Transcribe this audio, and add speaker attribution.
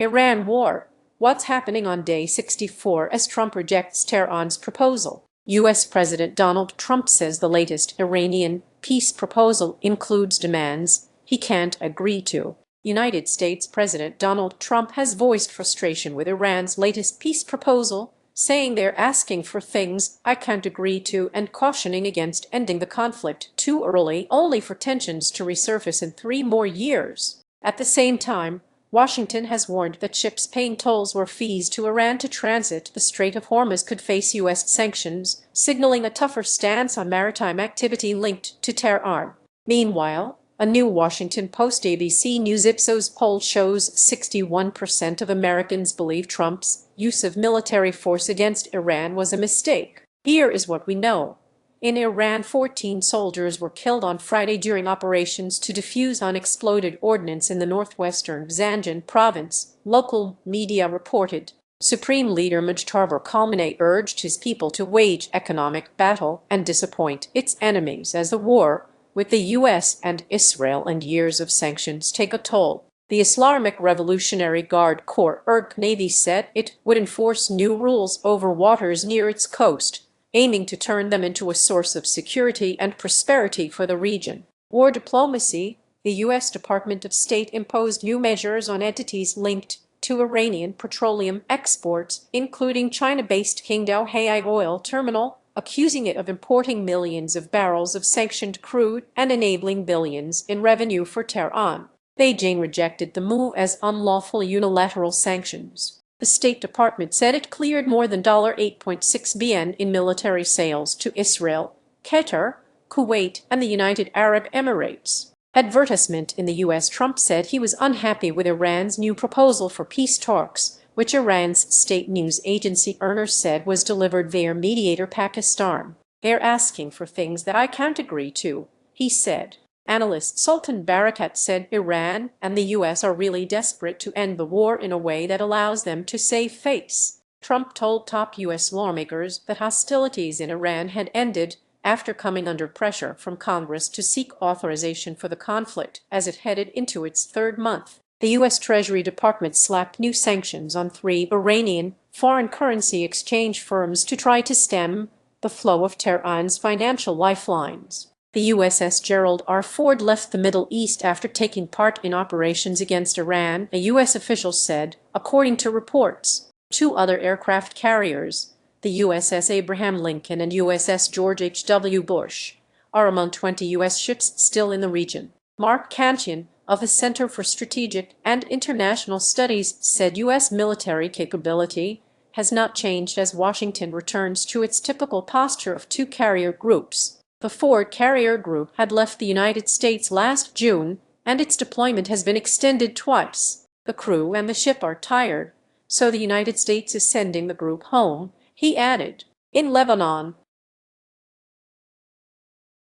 Speaker 1: Iran war. What's happening on day 64 as Trump rejects Tehran's proposal? U.S. President Donald Trump says the latest Iranian peace proposal includes demands he can't agree to. United States President Donald Trump has voiced frustration with Iran's latest peace proposal, saying they're asking for things I can't agree to and cautioning against ending the conflict too early, only for tensions to resurface in 3 more years. At the same time, Washington has warned that ships paying tolls or fees to Iran to transit the Strait of Hormuz could face U.S. sanctions, signaling a tougher stance on maritime activity linked to Tehran. Meanwhile, a new Washington Post-ABC News-Ipsos poll shows 61% of Americans believe Trump's use of military force against Iran was a mistake. Here is what we know. In Iran, 14 soldiers were killed on Friday during operations to defuse unexploded ordnance in the northwestern Zanjan province, local media reported. Supreme Leader Mujtaba Khamenei urged his people to wage economic battle and disappoint its enemies as the war with the U.S. and Israel and years of sanctions take a toll. The Islamic Revolutionary Guard Corps Irq Navy said it would enforce new rules over waters near its coast, aiming to turn them into a source of security and prosperity for the region. War diplomacy. The U.S. Department of State imposed new measures on entities linked to Iranian petroleum exports, including China-based Qingdao oil terminal, accusing it of importing millions of barrels of sanctioned crude and enabling billions in revenue for Tehran. Beijing rejected the move as unlawful unilateral sanctions. The State Department said it cleared more than $8.6 billion in military sales to Israel, Qatar, Kuwait, and the United Arab Emirates. Advertisement in the U.S. Trump said he was unhappy with Iran's new proposal for peace talks, which Iran's state news agency IRNA said was delivered via mediator Pakistan. They're asking for things that I can't agree to, he said. Analyst Sultan Barakat said Iran and the U.S. are really desperate to end the war in a way that allows them to save face. Trump told top U.S. lawmakers that hostilities in Iran had ended after coming under pressure from Congress to seek authorization for the conflict as it headed into its 3rd month. The U.S. Treasury Department slapped new sanctions on 3 Iranian foreign currency exchange firms to try to stem the flow of Tehran's financial lifelines. The USS Gerald R. Ford left the Middle East after taking part in operations against Iran, a U.S. official said, according to reports. 2 other aircraft carriers, the USS Abraham Lincoln and USS George H.W. Bush, are among 20 U.S. ships still in the region. Mark Kantian, of the Center for Strategic and International Studies, said U.S. military capability has not changed as Washington returns to its typical posture of 2 carrier groups. The Ford carrier group had left the United States last June, and its deployment has been extended twice. The crew and the ship are tired, so the United States is sending the group home, he added. In Lebanon,